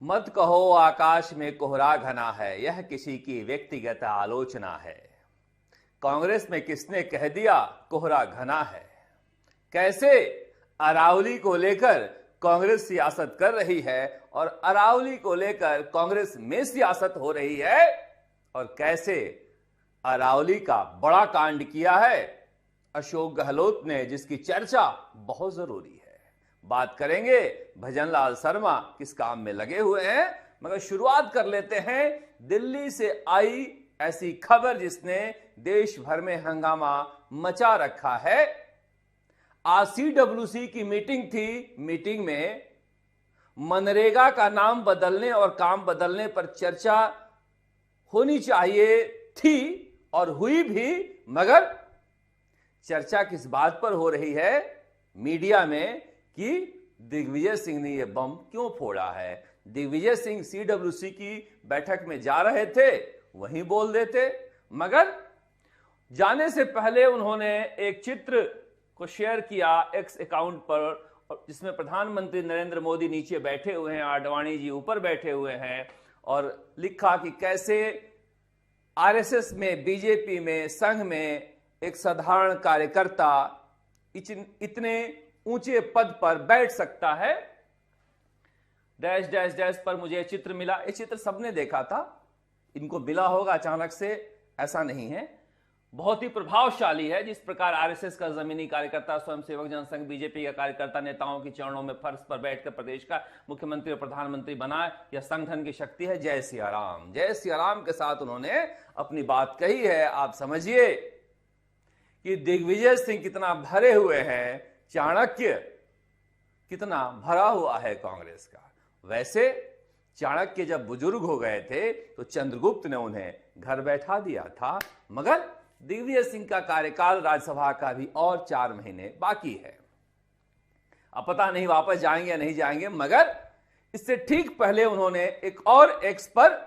मत कहो आकाश में कोहरा घना है, यह किसी की व्यक्तिगत आलोचना है। कांग्रेस में किसने कह दिया कोहरा घना है? कैसे अरावली को लेकर कांग्रेस सियासत कर रही है और अरावली को लेकर कांग्रेस में सियासत हो रही है, और कैसे अरावली का बड़ा कांड किया है अशोक गहलोत ने, जिसकी चर्चा बहुत जरूरी है। बात करेंगे भजनलाल शर्मा किस काम में लगे हुए हैं, मगर शुरुआत कर लेते हैं दिल्ली से आई ऐसी खबर जिसने देश भर में हंगामा मचा रखा है। आज CWC की मीटिंग थी। मीटिंग में मनरेगा का नाम बदलने और काम बदलने पर चर्चा होनी चाहिए थी और हुई भी, मगर चर्चा किस बात पर हो रही है मीडिया में कि दिग्विजय सिंह ने यह बम क्यों फोड़ा है। दिग्विजय सिंह CWC की बैठक में जा रहे थे, वहीं बोल देते, मगर जाने से पहले उन्होंने एक चित्र को शेयर किया एक्स अकाउंट पर, जिसमें प्रधानमंत्री नरेंद्र मोदी नीचे बैठे हुए हैं, आडवाणी जी ऊपर बैठे हुए हैं, और लिखा कि कैसे RSS में, बीजेपी में, संघ में एक साधारण कार्यकर्ता इतने ऊंचे पद पर बैठ सकता है। डैश डैश डैश पर मुझे चित्र मिला। ये चित्र सबने देखा था, इनको मिला होगा अचानक से, ऐसा नहीं है। बहुत ही प्रभावशाली है। जिस प्रकार RSS का जमीनी कार्यकर्ता, स्वयंसेवक जनसंघ, बीजेपी का कार्यकर्ता नेताओं के चरणों में फर्श पर बैठकर प्रदेश का मुख्यमंत्री और प्रधानमंत्री बना, यह संगठन की शक्ति है। जय सिया राम, जय सिया राम के साथ उन्होंने अपनी बात कही है। आप समझिए कि दिग्विजय सिंह कितना भरे हुए हैं, चाणक्य कितना भरा हुआ है कांग्रेस का। वैसे चाणक्य जब बुजुर्ग हो गए थे तो चंद्रगुप्त ने उन्हें घर बैठा दिया था, मगर दिग्विजय सिंह का कार्यकाल राज्यसभा का भी और 4 महीने बाकी है। अब पता नहीं वापस जाएंगे या नहीं जाएंगे, मगर इससे ठीक पहले उन्होंने एक और एक्स पर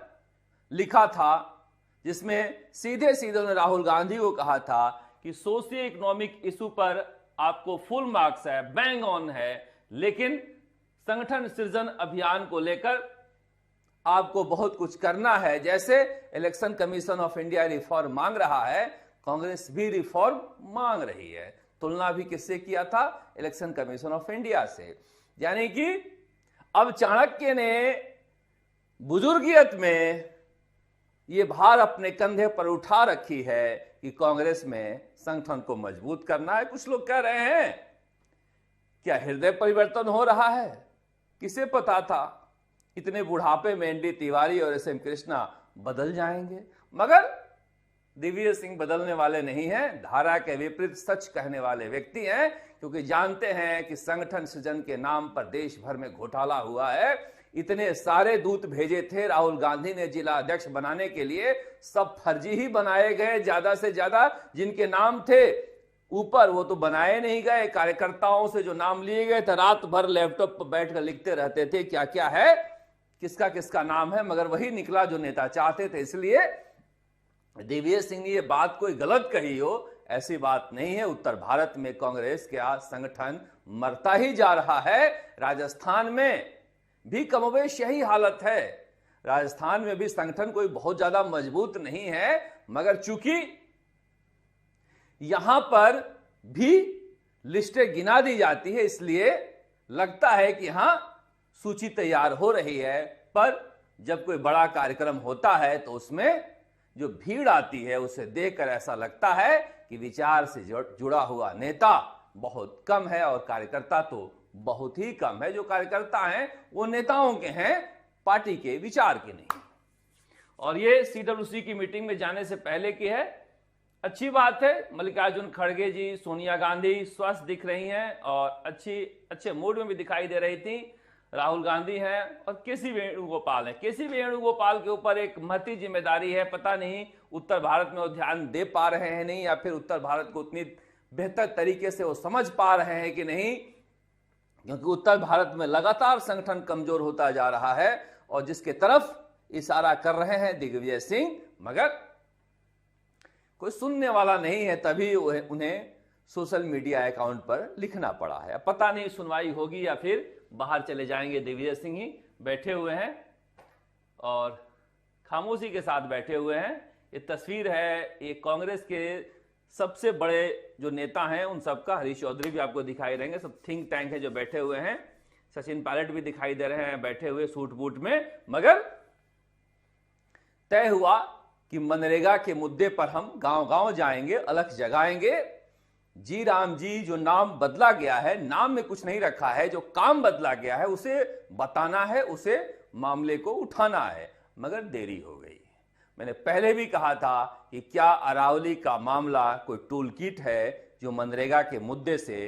लिखा था, जिसमें सीधे सीधे उन्होंने राहुल गांधी को कहा था कि सोशियो इकोनॉमिक इशू पर आपको फुल मार्क्स है, बैंग ऑन है, लेकिन संगठन सृजन अभियान को लेकर आपको बहुत कुछ करना है। जैसे election commission of India reform मांग रहा है, कांग्रेस भी रिफॉर्म मांग रही है। तुलना भी किससे किया था? इलेक्शन कमीशन ऑफ इंडिया से। यानी कि अब चाणक्य ने बुजुर्गियत में यह भार अपने कंधे पर उठा रखी है कि कांग्रेस में संगठन को मजबूत करना है। कुछ लोग कह रहे हैं क्या हृदय परिवर्तन हो रहा है? किसे पता था इतने बुढ़ापे में ND तिवारी और SM कृष्णा बदल जाएंगे, मगर दिग्विजय सिंह बदलने वाले नहीं हैं। धारा के विपरीत सच कहने वाले व्यक्ति हैं, क्योंकि जानते हैं कि संगठन सृजन के नाम पर देश भर में घोटाला हुआ है। इतने सारे दूत भेजे थे राहुल गांधी ने जिला अध्यक्ष बनाने के लिए, सब फर्जी ही बनाए गए। ज्यादा से ज्यादा जिनके नाम थे ऊपर वो तो बनाए नहीं गए। कार्यकर्ताओं से जो नाम लिए गए थे, रात भर लैपटॉप पर बैठकर लिखते रहते थे क्या क्या है, किसका किसका नाम है, मगर वही निकला जो नेता चाहते थे। इसलिए दिग्विजय सिंह ने ये बात कोई गलत कही हो, ऐसी बात नहीं है। उत्तर भारत में कांग्रेस का संगठन मरता ही जा रहा है। राजस्थान में भी कमोबेश यही हालत है। राजस्थान में भी संगठन कोई बहुत ज्यादा मजबूत नहीं है, मगर चूंकि यहां पर भी लिस्टें गिना दी जाती है, इसलिए लगता है कि हां सूची तैयार हो रही है। पर जब कोई बड़ा कार्यक्रम होता है तो उसमें जो भीड़ आती है उसे देखकर ऐसा लगता है कि विचार से जुड़ा हुआ नेता बहुत कम है और कार्यकर्ता तो बहुत ही कम है। जो कार्यकर्ता हैं वो नेताओं के हैं, पार्टी के विचार के नहीं। और ये CWC की मीटिंग में जाने से पहले की है। अच्छी बात है, मल्लिकार्जुन खड़गे जी, सोनिया गांधी स्वस्थ दिख रही हैं और अच्छे मूड में भी दिखाई दे रही थी। राहुल गांधी हैं और केसी वेणुगोपाल हैं। केसी वेणुगोपाल के ऊपर एक महती जिम्मेदारी है। पता नहीं उत्तर भारत में वो ध्यान दे पा रहे हैं नहीं, या फिर उत्तर भारत को उतनी बेहतर तरीके से वो समझ पा रहे हैं कि नहीं, क्योंकि उत्तर भारत में लगातार संगठन कमजोर होता जा रहा है और जिसके तरफ इशारा कर रहे हैं दिग्विजय सिंह, मगर कोई सुनने वाला नहीं है। तभी उन्हें सोशल मीडिया अकाउंट पर लिखना पड़ा है। पता नहीं सुनवाई होगी या फिर बाहर चले जाएंगे। दिग्विजय सिंह ही बैठे हुए हैं। और खामोशी के साथ बैठे हुए हैं। ये तस्वीर है ये कांग्रेस के सबसे बड़े जो नेता हैं उन सबका। हरीश चौधरी भी आपको दिखाई देंगे, सब थिंक टैंक है जो बैठे हुए हैं। सचिन पायलट भी दिखाई दे रहे हैं बैठे हुए सूट बूट में। मगर तय हुआ कि मनरेगा के मुद्दे पर हम गांव गांव जाएंगे, अलख जगाएंगे। जी राम जी जो नाम बदला गया है, नाम में कुछ नहीं रखा है, जो काम बदला गया है उसे बताना है, उसे मामले को उठाना है। मगर देरी हो गई। मैंने पहले भी कहा था कि क्या अरावली का मामला कोई टूल किट है जो मनरेगा के मुद्दे से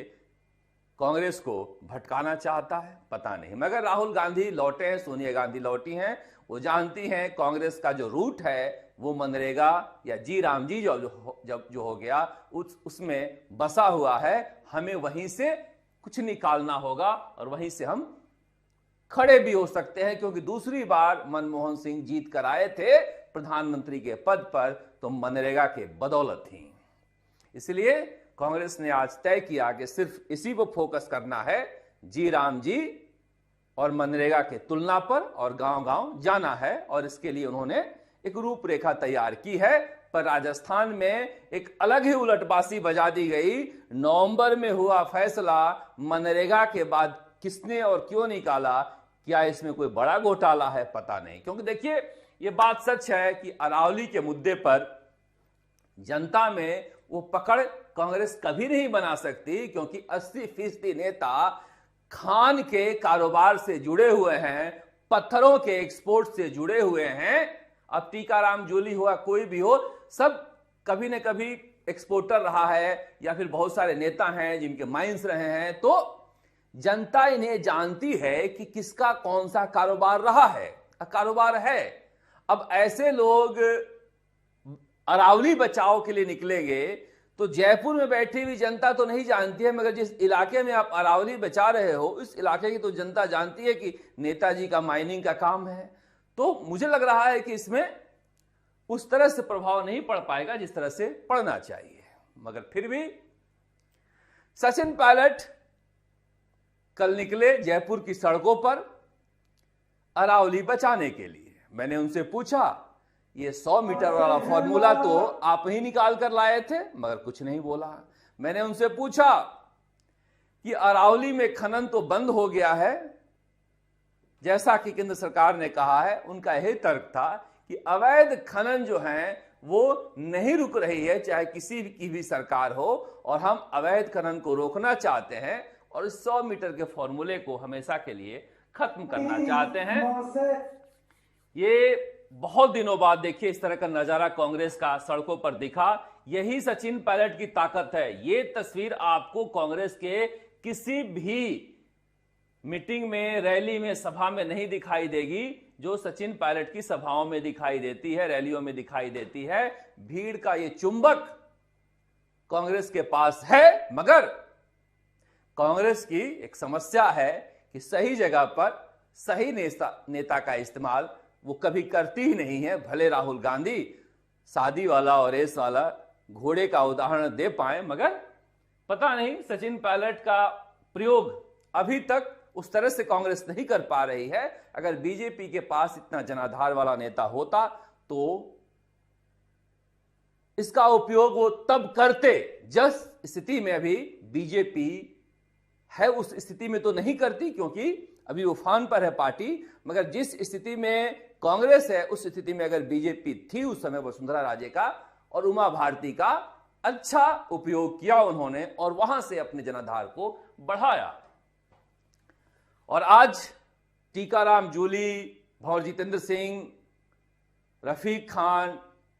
कांग्रेस को भटकाना चाहता है? पता नहीं। मगर राहुल गांधी लौटे हैं, सोनिया गांधी लौटी हैं, वो जानती हैं कांग्रेस का जो रूट है वो मनरेगा या जी राम जी जो हो गया उसमें बसा हुआ है। हमें वहीं से कुछ निकालना होगा और वहीं से हम खड़े भी हो सकते हैं, क्योंकि दूसरी बार मनमोहन सिंह जीत कर आए थे प्रधानमंत्री के पद पर तो मनरेगा के बदौलत ही। इसलिए कांग्रेस ने आज तय किया कि सिर्फ इसी पर फोकस करना है, जी राम जी और मनरेगा के तुलना पर, और गांव गांव जाना है। और इसके लिए उन्होंने एक रूपरेखा तैयार की है। पर राजस्थान में एक अलग ही उलटबाजी बजा दी गई। नवंबर में हुआ फैसला, मनरेगा के बाद किसने और क्यों निकाला? क्या इसमें कोई बड़ा घोटाला है? पता नहीं। क्योंकि देखिए यह बात सच है कि अरावली के मुद्दे पर जनता में वो पकड़ कांग्रेस कभी नहीं बना सकती, क्योंकि 80% नेता खान के कारोबार से जुड़े हुए हैं, पत्थरों के एक्सपोर्ट से जुड़े हुए हैं। अब टीकाराम जूली हुआ, कोई भी हो, सब कभी न कभी एक्सपोर्टर रहा है, या फिर बहुत सारे नेता हैं जिनके माइंस रहे हैं। तो जनता इन्हें जानती है कि किसका कौन सा कारोबार रहा है, कारोबार है। अब ऐसे लोग अरावली बचाओ के लिए निकलेंगे तो जयपुर में बैठी हुई जनता तो नहीं जानती है, मगर जिस इलाके में आप अरावली बचा रहे हो उस इलाके की तो जनता जानती है कि नेताजी का माइनिंग का काम है। तो मुझे लग रहा है कि इसमें उस तरह से प्रभाव नहीं पड़ पाएगा जिस तरह से पड़ना चाहिए। मगर फिर भी सचिन पायलट कल निकले जयपुर की सड़कों पर अरावली बचाने के लिए। मैंने उनसे पूछा, ये 100 मीटर वाला फॉर्मूला तो आप ही निकाल कर लाए थे, मगर कुछ नहीं बोला। मैंने उनसे पूछा कि अरावली में खनन तो बंद हो गया है जैसा कि केंद्र सरकार ने कहा है। उनका यही तर्क था कि अवैध खनन जो है वो नहीं रुक रही है, चाहे किसी की भी सरकार हो, और हम अवैध खनन को रोकना चाहते हैं और इस 100 मीटर के फॉर्मूले को हमेशा के लिए खत्म करना चाहते हैं। ये बहुत दिनों बाद देखिए इस तरह का नजारा कांग्रेस का सड़कों पर दिखा। यही सचिन पायलट की ताकत है। ये तस्वीर आपको कांग्रेस के किसी भी मीटिंग में, रैली में, सभा में नहीं दिखाई देगी जो सचिन पायलट की सभाओं में दिखाई देती है, रैलियों में दिखाई देती है। भीड़ का ये चुंबक कांग्रेस के पास है, मगर कांग्रेस की एक समस्या है कि सही जगह पर सही नेता का इस्तेमाल वो कभी करती ही नहीं है। भले राहुल गांधी शादी वाला और रेस वाला घोड़े का उदाहरण दे पाए, मगर पता नहीं सचिन पायलट का प्रयोग अभी तक उस तरह से कांग्रेस नहीं कर पा रही है। अगर बीजेपी के पास इतना जनाधार वाला नेता होता तो इसका उपयोग वो तब करते। जिस स्थिति में अभी बीजेपी है उस स्थिति में तो नहीं करती, क्योंकि अभी उफान पर है पार्टी। मगर जिस स्थिति में कांग्रेस है उस स्थिति में अगर बीजेपी थी उस समय वसुंधरा राजे का और उमा भारती का अच्छा उपयोग किया उन्होंने और वहां से अपने जनाधार को बढ़ाया। और आज टीकाराम जूली, भंवर जितेंद्र सिंह, रफीक खान,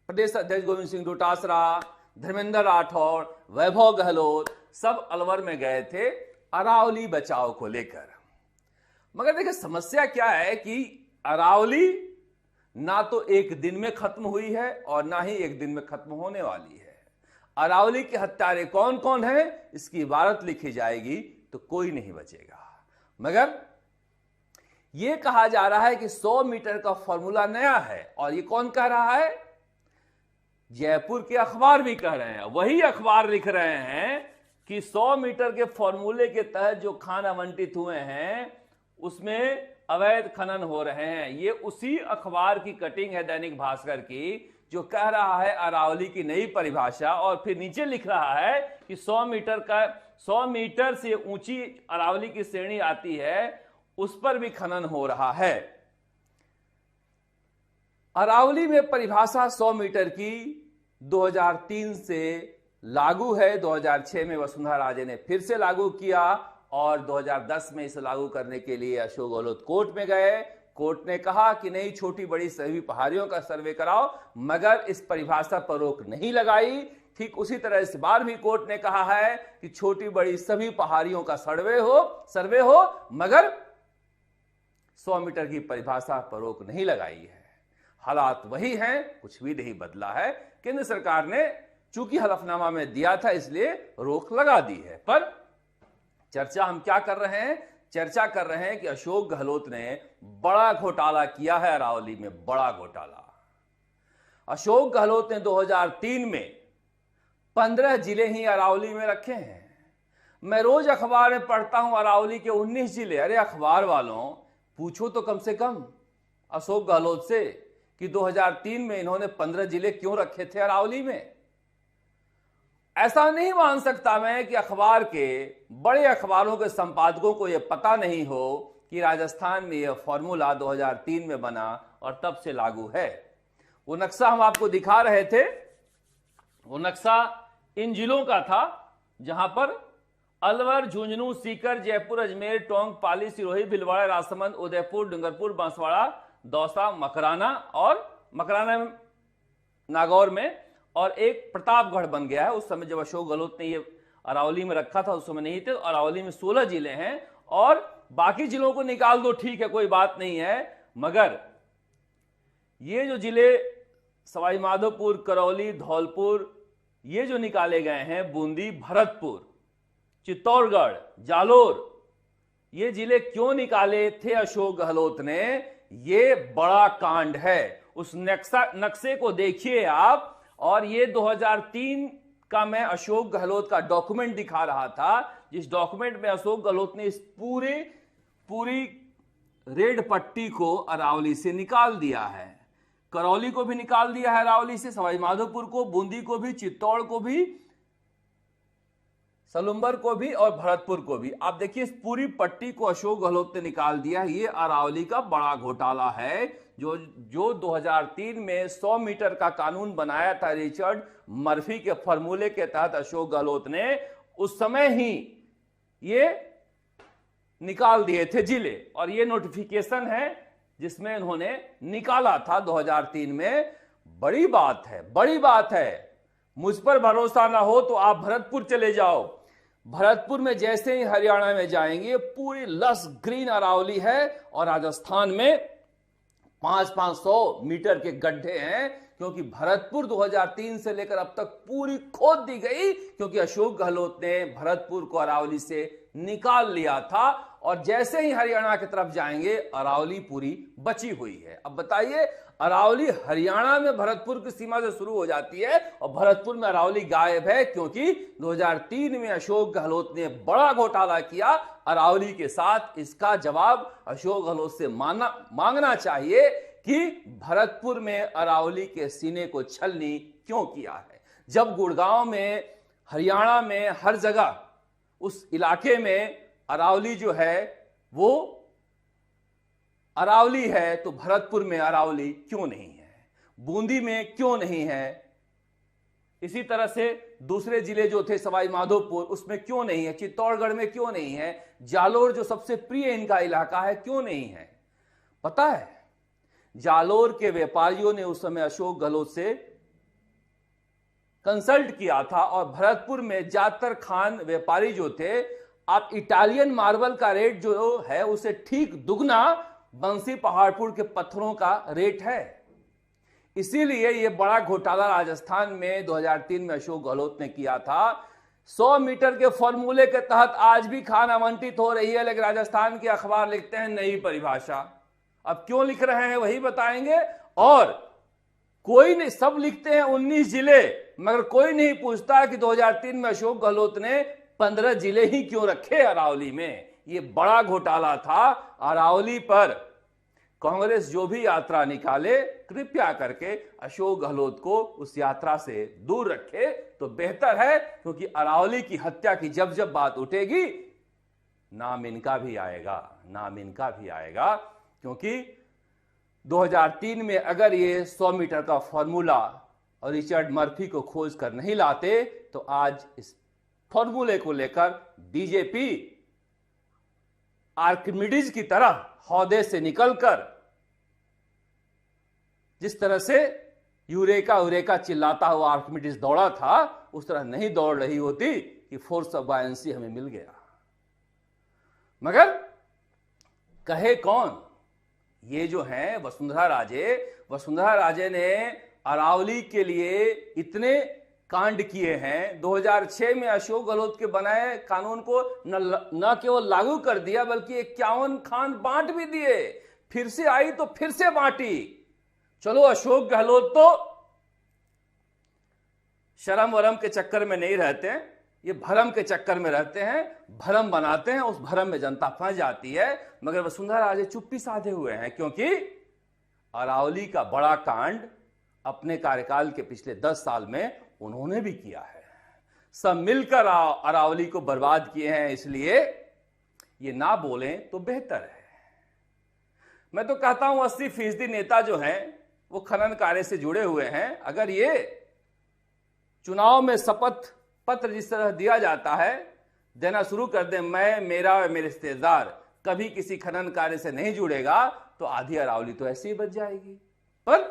प्रदेश अध्यक्ष गोविंद सिंह डोटासरा, धर्मेंद्र राठौड़, वैभव गहलोत सब अलवर में गए थे अरावली बचाव को लेकर। मगर देखिए समस्या क्या है कि अरावली ना तो एक दिन में खत्म हुई है और ना ही एक दिन में खत्म होने वाली है। अरावली के हत्यारे कौन कौन हैं इसकी इबारत लिखी जाएगी तो कोई नहीं बचेगा। मगर यह कहा जा रहा है कि 100 मीटर का फॉर्मूला नया है, और ये कौन कह रहा है? जयपुर के अखबार भी कह रहे हैं। वही अखबार लिख रहे हैं कि 100 मीटर के फॉर्मूले के तहत जो खान आवंटित हुए हैं उसमें अवैध खनन हो रहे हैं। ये उसी अखबार की कटिंग है दैनिक भास्कर की, जो कह रहा है अरावली की नई परिभाषा, और फिर नीचे लिख रहा है कि 100 मीटर से ऊंची अरावली की श्रेणी आती है, उस पर भी खनन हो रहा है। अरावली में परिभाषा 100 मीटर की 2003 से लागू है। 2006 में वसुंधरा राजे ने फिर से लागू किया और 2010 में इसे लागू करने के लिए अशोक गहलोत कोर्ट में गए। कोर्ट ने कहा कि नहीं, छोटी बड़ी सभी पहाड़ियों का सर्वे कराओ, मगर इस परिभाषा पर रोक नहीं लगाई। ठीक उसी तरह इस बार भी कोर्ट ने कहा है कि छोटी बड़ी सभी पहाड़ियों का सर्वे हो, मगर 100 मीटर की परिभाषा पर रोक नहीं लगाई है। हालात वही हैं, कुछ भी नहीं बदला है। केंद्र सरकार ने चूंकि हलफनामा में दिया था इसलिए रोक लगा दी है। पर चर्चा हम क्या कर रहे हैं? चर्चा कर रहे हैं कि अशोक गहलोत ने बड़ा घोटाला किया है अरावली में, बड़ा घोटाला। अशोक गहलोत ने 2003 में 15 जिले ही अरावली में रखे हैं। मैं रोज अखबार में पढ़ता हूं अरावली के 19 जिले। अरे अखबार वालों, पूछो तो कम से कम अशोक गहलोत से कि 2003 में इन्होंने 15 जिले क्यों रखे थे अरावली में। ऐसा नहीं मान सकता मैं कि अखबार के बड़े अखबारों के संपादकों को यह पता नहीं हो कि राजस्थान में यह फॉर्मूला 2003 में बना और तब से लागू है। वो नक्शा हम आपको दिखा रहे थे, वो नक्शा इन जिलों का था जहां पर अलवर, झुंझुनू, सीकर, जयपुर, अजमेर, टोंक, पाली, सिरोही, भीलवाड़ा, राजसमंद, उदयपुर, डूंगरपुर, बांसवाड़ा, दौसा, मकराना नागौर में, और एक प्रतापगढ़ बन गया है। उस समय जब अशोक गहलोत ने ये अरावली में रखा था उस समय नहीं थे। अरावली में 16 जिले हैं और बाकी जिलों को निकाल दो, ठीक है, कोई बात नहीं है, मगर ये जो जिले सवाई माधोपुर, करौली, धौलपुर, ये जो निकाले गए हैं, बूंदी, भरतपुर, चित्तौड़गढ़, जालोर, ये जिले क्यों निकाले थे अशोक गहलोत ने? ये बड़ा कांड है। उस नक्शे को देखिए आप। और ये 2003 का मैं अशोक गहलोत का डॉक्यूमेंट दिखा रहा था, जिस डॉक्यूमेंट में अशोक गहलोत ने इस पूरी रेड पट्टी को अरावली से निकाल दिया है। करौली को भी निकाल दिया है अरावली से, सवाई माधोपुर को, बूंदी को भी, चित्तौड़ को भी, सलुम्बर को भी और भरतपुर को भी। आप देखिए इस पूरी पट्टी को अशोक गहलोत ने निकाल दिया। ये अरावली का बड़ा घोटाला है। जो 2003 में 100 मीटर का कानून बनाया था रिचर्ड मर्फी के फॉर्मूले के तहत अशोक गहलोत ने, उस समय ही ये निकाल दिए थे जिले। और ये नोटिफिकेशन है जिसमें उन्होंने निकाला था 2003 में। बड़ी बात है, बड़ी बात है। मुझ पर भरोसा ना हो तो आप भरतपुर चले जाओ। भरतपुर में जैसे ही हरियाणा में जाएंगे पूरी लस ग्रीन अरावली है, और राजस्थान में 500 मीटर के गड्ढे हैं, क्योंकि भरतपुर 2003 से लेकर अब तक पूरी खोद दी गई, क्योंकि अशोक गहलोत ने भरतपुर को अरावली से निकाल लिया था। और जैसे ही हरियाणा की तरफ जाएंगे अरावली पूरी बची हुई है। अब बताइए, अरावली हरियाणा में भरतपुर की सीमा से शुरू हो जाती है और भरतपुर में अरावली गायब है, क्योंकि 2003 में अशोक गहलोत ने बड़ा घोटाला किया अरावली के साथ। इसका जवाब अशोक गहलोत से मांगना चाहिए कि भरतपुर में अरावली के सीने को छलनी क्यों किया है, जब गुड़गांव में, हरियाणा में, हर जगह उस इलाके में अरावली जो है वो अरावली है, तो भरतपुर में अरावली क्यों नहीं है, बूंदी में क्यों नहीं है? इसी तरह से दूसरे जिले जो थे सवाई माधोपुर, उसमें क्यों नहीं है? चित्तौड़गढ़ में क्यों नहीं है? जालोर जो सबसे प्रिय इनका इलाका है, क्यों नहीं है? पता है, जालोर के व्यापारियों ने उस समय अशोक गहलोत से कंसल्ट किया था, और भरतपुर में ज्यादातर खान व्यापारी जो थे, आप इटालियन मार्बल का रेट जो है उसे ठीक दुगना बंसी पहाड़पुर के पत्थरों का रेट है। इसीलिए यह बड़ा घोटाला राजस्थान में 2003 में अशोक गहलोत ने किया था। 100 मीटर के फॉर्मूले के तहत आज भी खान आवंटित हो रही है, लेकिन राजस्थान के अखबार लिखते हैं नई परिभाषा। अब क्यों लिख रहे हैं वही बताएंगे। और कोई नहीं, सब लिखते हैं 19 जिले, मगर कोई नहीं पूछता कि 2003 में अशोक गहलोत ने 15 जिले ही क्यों रखे अरावली में। ये बड़ा घोटाला था। अरावली पर कांग्रेस जो भी यात्रा निकाले, कृपया करके अशोक गहलोत को उस यात्रा से दूर रखे तो बेहतर है, क्योंकि अरावली की हत्या की जब जब बात उठेगी, नाम इनका भी आएगा, नाम इनका भी आएगा। क्योंकि 2003 में अगर ये 100 मीटर का फॉर्मूला और रिचर्ड मर्फी को खोज कर नहीं लाते, तो आज इस फॉर्मूले को लेकर बीजेपी आर्किमिडीज की तरह हौदे से निकलकर जिस तरह से यूरेका यूरेका चिल्लाता हुआ आर्किमिडीज दौड़ा था, उस तरह नहीं दौड़ रही होती कि फोर्स ऑफ बायंसी हमें मिल गया। मगर कहे कौन? ये जो हैं वसुंधरा राजे ने अरावली के लिए इतने कांड किए हैं। 2006 में अशोक गहलोत के बनाए कानून को न केवल लागू कर दिया, बल्कि 51 खान बांट भी दिए। फिर से आई तो फिर से बांटी। चलो, अशोक गहलोत तो शर्म वरम के चक्कर में नहीं रहते हैं, ये भरम के चक्कर में रहते हैं, भरम बनाते हैं, उस भरम में जनता फंस जाती है। मगर वसुंधरा राजे चुप्पी साधे हुए हैं, क्योंकि अरावली का बड़ा कांड अपने कार्यकाल के पिछले 10 साल में उन्होंने भी किया है। सब मिलकर अरावली को बर्बाद किए हैं, इसलिए ये ना बोलें तो बेहतर है। मैं तो कहता हूं 80% नेता जो हैं वो खनन कार्य से जुड़े हुए हैं। अगर ये चुनाव में शपथ पत्र जिस तरह दिया जाता है, देना शुरू कर दें, मैं, मेरा, मेरे रिश्तेदार कभी किसी खनन कार्य से नहीं जुड़ेगा, तो आधी अरावली तो ऐसे ही बच जाएगी। पर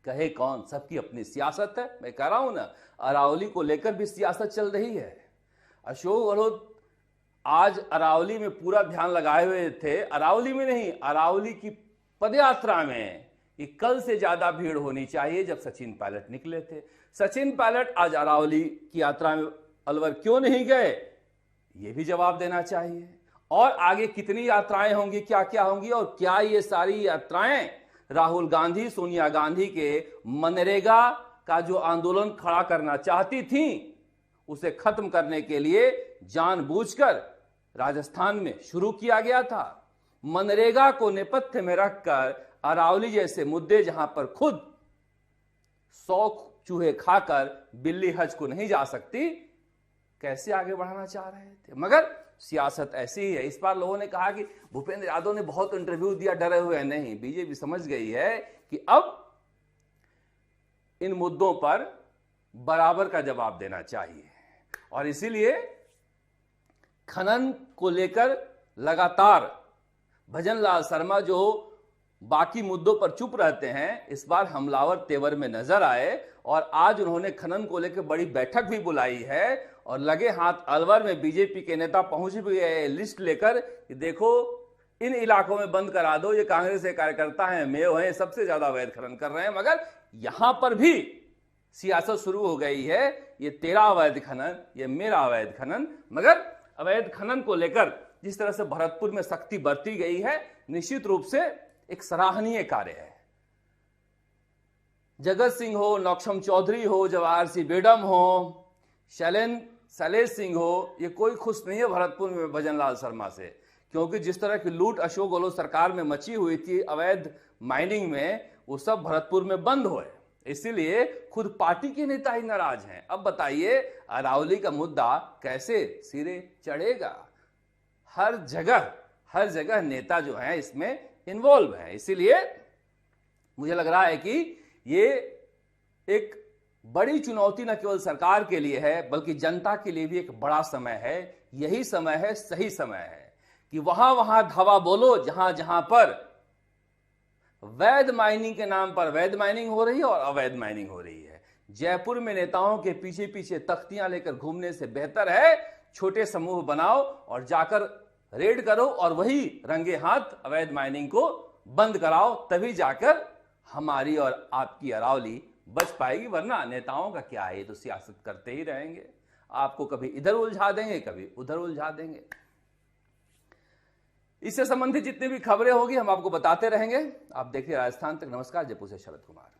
कहे कौन? सबकी अपनी सियासत है। मैं कह रहा हूं ना, अरावली को लेकर भी सियासत चल रही है। अशोक गहलोत आज अरावली में पूरा ध्यान लगाए हुए थे। अरावली में नहीं, अरावली की पदयात्रा में कि कल से ज्यादा भीड़ होनी चाहिए जब सचिन पायलट निकले थे। सचिन पायलट आज अरावली की यात्रा में अलवर क्यों नहीं गए, यह भी जवाब देना चाहिए। और आगे कितनी यात्राएं होंगी, क्या क्या होंगी, और क्या ये सारी यात्राएं राहुल गांधी, सोनिया गांधी के मनरेगा का जो आंदोलन खड़ा करना चाहती थी, उसे खत्म करने के लिए जानबूझकर राजस्थान में शुरू किया गया था। मनरेगा को नेपथ्य में रखकर अरावली जैसे मुद्दे, जहां पर खुद 100 चूहे खाकर बिल्ली हज को नहीं जा सकती, कैसे आगे बढ़ाना चाह रहे थे। मगर सियासत ऐसी ही है। इस बार लोगों ने कहा कि भूपेंद्र यादव ने बहुत इंटरव्यू दिया, डरे हुए हैं। नहीं, बीजेपी समझ गई है कि अब इन मुद्दों पर बराबर का जवाब देना चाहिए, और इसीलिए खनन को लेकर लगातार भजनलाल शर्मा जो बाकी मुद्दों पर चुप रहते हैं, इस बार हमलावर तेवर में नजर आए। और आज उन्होंने खनन को लेकर बड़ी बैठक भी बुलाई है, और लगे हाथ अलवर में बीजेपी के नेता पहुंच भी गए लिस्ट लेकर कि देखो इन इलाकों में बंद करा दो, ये कांग्रेस के कार्यकर्ता हैं, मेयो हैं, सबसे ज्यादा अवैध खनन कर रहे हैं। मगर यहां पर भी सियासत शुरू हो गई है, ये तेरा अवैध खनन, ये मेरा अवैध खनन। मगर अवैध खनन को लेकर जिस तरह से भरतपुर में सख्ती बरती गई है, निश्चित रूप से एक सराहनीय कार्य है। जगत सिंह हो, नौक्षम चौधरी हो, जवाहर सिंह बेडम हो, शैलेश सिंह हो, ये कोई खुश नहीं है भरतपुर में भजनलाल शर्मा से, क्योंकि जिस तरह की लूट अशोक गहलोत सरकार में मची हुई थी अवैध माइनिंग में, वो सब भरतपुर में बंद हुए। इसीलिए खुद पार्टी के नेता ही नाराज हैं। अब बताइए अरावली का मुद्दा कैसे सिरे चढ़ेगा? हर जगह नेता जो हैं इसमें इन्वॉल्व हैं। इसीलिए मुझे लग रहा है कि ये एक बड़ी चुनौती न केवल सरकार के लिए है, बल्कि जनता के लिए भी एक बड़ा समय है। यही समय है, सही समय है कि वहां धावा बोलो जहां जहां पर वैध माइनिंग के नाम पर वैध माइनिंग हो रही है और अवैध माइनिंग हो रही है। जयपुर में नेताओं के पीछे पीछे तख्तियां लेकर घूमने से बेहतर है छोटे समूह बनाओ और जाकर रेड करो, और वही रंगे हाथ अवैध माइनिंग को बंद कराओ, तभी जाकर हमारी और आपकी अरावली बच पाएगी। वरना नेताओं का क्या है, ये तो सियासत करते ही रहेंगे, आपको कभी इधर उलझा देंगे, कभी उधर उलझा देंगे। इससे संबंधित जितनी भी खबरें होगी हम आपको बताते रहेंगे। आप देखिए राजस्थान तक। नमस्कार, जयपुर से शरद कुमार।